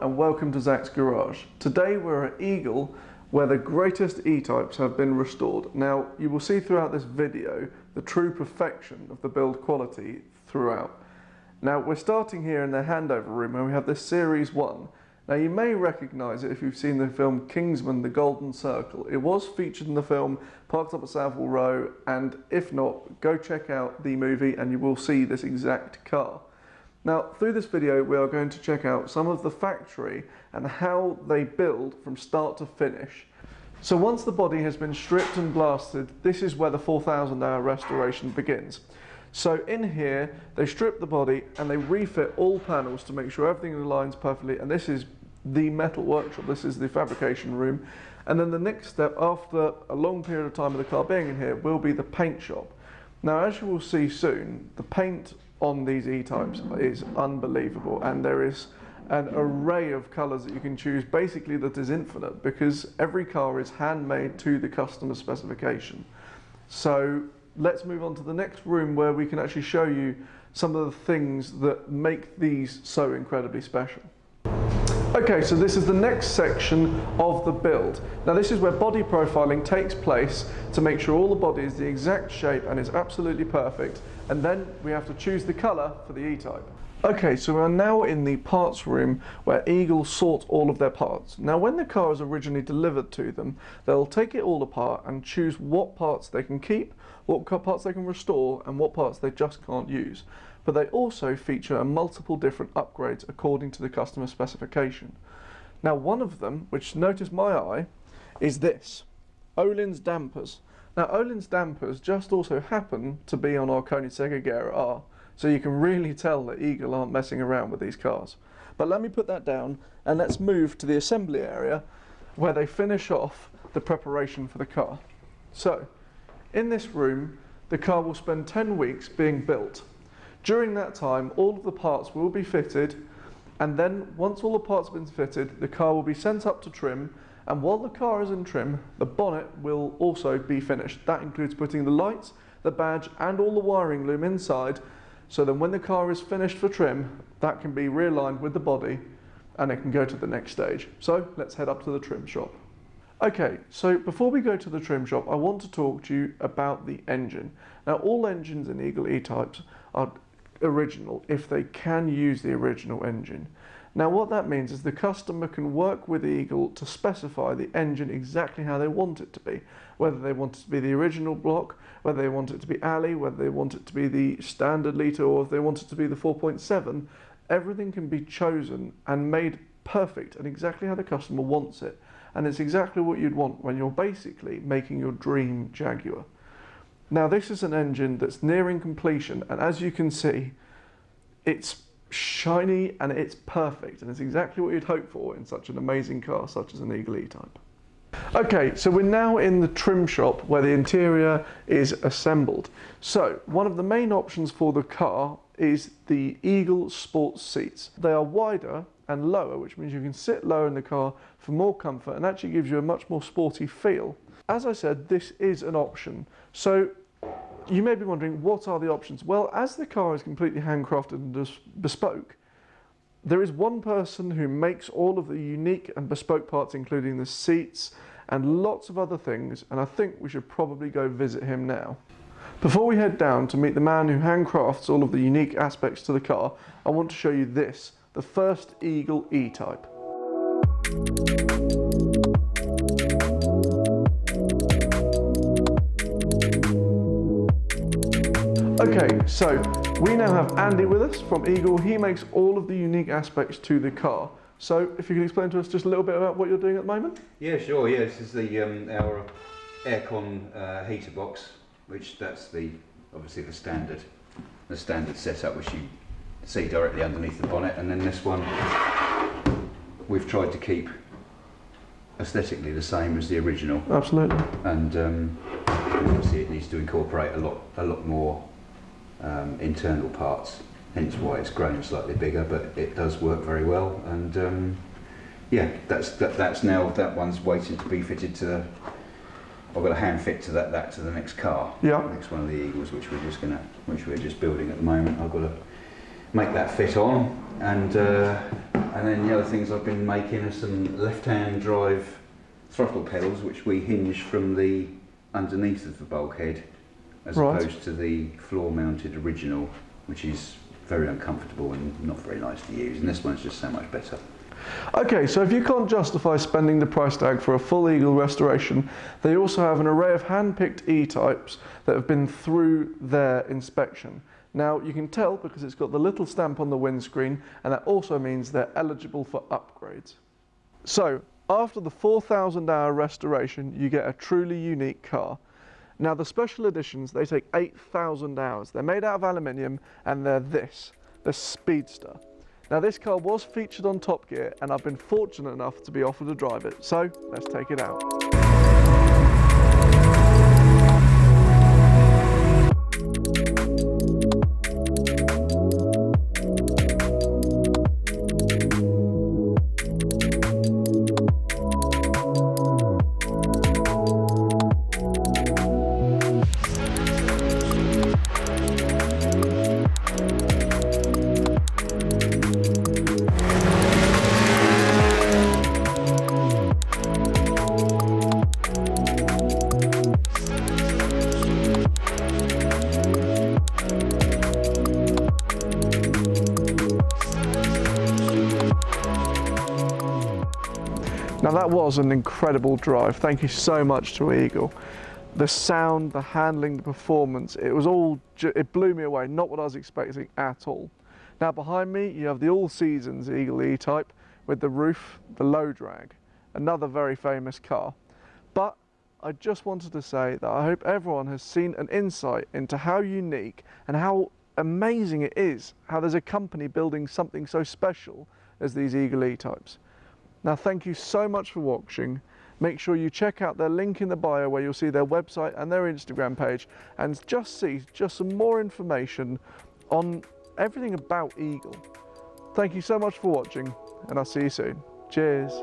and welcome to Zach's Garage. Today we're at Eagle, where the greatest E-types have been restored. Now, you will see throughout this video the true perfection of the build quality throughout. Now, we're starting here in their handover room where we have this Series 1. Now, you may recognise it if you've seen the film Kingsman: The Golden Circle. It was featured in the film, parked up at Savile Row, and if not, go check out the movie and you will see this exact car. Now, through this video, we are going to check out some of the factory and how they build from start to finish. So once the body has been stripped and blasted, this is where the 4,000-hour restoration begins. So in here, they strip the body and they refit all panels to make sure everything aligns perfectly. And this is the metal workshop, this is the fabrication room. And then the next step, after a long period of time of the car being in here, will be the paint shop. Now, as you will see soon, the paint on these E-types is unbelievable, and there is an array of colours that you can choose, basically that is infinite, because every car is handmade to the customer specification. So let's move on to the next room where we can actually show you some of the things that make these so incredibly special. Okay, so this is the next section of the build. Now this is where body profiling takes place to make sure all the body is the exact shape and is absolutely perfect, and then we have to choose the colour for the E-type. Okay, so we're now in the parts room where Eagle sort all of their parts. Now when the car is originally delivered to them, they'll take it all apart and choose what parts they can keep, what parts they can restore, and what parts they just can't use. But they also feature multiple different upgrades according to the customer specification. Now one of them, which noticed my eye, is this, Hlins Dampers. Now Hlins Dampers just also happen to be on our Koenigsegg Agera R, so you can really tell that Eagle aren't messing around with these cars. But let me put that down and let's move to the assembly area where they finish off the preparation for the car. So in this room, the car will spend 10 weeks being built. During that time, all of the parts will be fitted, and then once all the parts have been fitted, the car will be sent up to trim, and while the car is in trim, the bonnet will also be finished. That includes putting the lights, the badge, and all the wiring loom inside, so then when the car is finished for trim, that can be realigned with the body, and it can go to the next stage. So let's head up to the trim shop. Okay, so before we go to the trim shop, I want to talk to you about the engine. Now all engines in Eagle E-types are original if they can use the original engine. Now what that means is the customer can work with Eagle to specify the engine exactly how they want it to be, whether they want it to be the original block, whether they want it to be alley, whether they want it to be the standard litre, or if they want it to be the 4.7, everything can be chosen and made perfect and exactly how the customer wants it. And it's exactly what you'd want when you're basically making your dream Jaguar. Now this is an engine that's nearing completion, and as you can see, it's shiny and it's perfect, and it's exactly what you'd hope for in such an amazing car such as an Eagle E-type. Okay, so we're now in the trim shop where the interior is assembled. So one of the main options for the car is the Eagle Sports seats. They are wider and lower, which means you can sit lower in the car for more comfort and actually gives you a much more sporty feel. As I said, this is an option. So you may be wondering, what are the options? Well, as the car is completely handcrafted and bespoke, there is one person who makes all of the unique and bespoke parts, including the seats and lots of other things, and I think we should probably go visit him now. Before we head down to meet the man who handcrafts all of the unique aspects to the car, I want to show you this, the first Eagle E-type. Okay, so we now have Andy with us from Eagle. He makes all of the unique aspects to the car. So if you could explain to us just a little bit about what you're doing at the moment? Yeah, sure. Yeah, this is the our aircon heater box, which that's obviously the standard setup, which you see directly underneath the bonnet, and then this one we've tried to keep aesthetically the same as the original. Absolutely. And obviously it needs to incorporate a lot more internal parts, hence why it's grown slightly bigger, but it does work very well. And yeah, that's now, that one's waiting to be fitted to I've got a hand fit to that to the next car. Yeah. The next one of the Eagles, which we're just building at the moment. I've got to make that fit on, and And then the other things I've been making are some left-hand drive throttle pedals, which we hinge from the underneath of the bulkhead, as opposed to the floor-mounted original, which is very uncomfortable and not very nice to use. And this one's just so much better. Okay, so if you can't justify spending the price tag for a full Eagle restoration, they also have an array of hand-picked E-types that have been through their inspection. Now you can tell because it's got the little stamp on the windscreen, and that also means they're eligible for upgrades. So after the 4,000 hour restoration, you get a truly unique car. Now the special editions, they take 8,000 hours. They're made out of aluminium and they're the Speedster. Now this car was featured on Top Gear and I've been fortunate enough to be offered to drive it. So let's take it out. Now that was an incredible drive. Thank you so much to Eagle. The sound, the handling, the performance, it blew me away. Not what I was expecting at all. Now behind me, you have the all seasons Eagle E-Type with the roof, the low drag, another very famous car. But I just wanted to say that I hope everyone has seen an insight into how unique and how amazing it is, how there's a company building something so special as these Eagle E-Types. Now thank you so much for watching. Make sure you check out their link in the bio where you'll see their website and their Instagram page and just some more information on everything about Eagle. Thank you so much for watching and I'll see you soon. Cheers.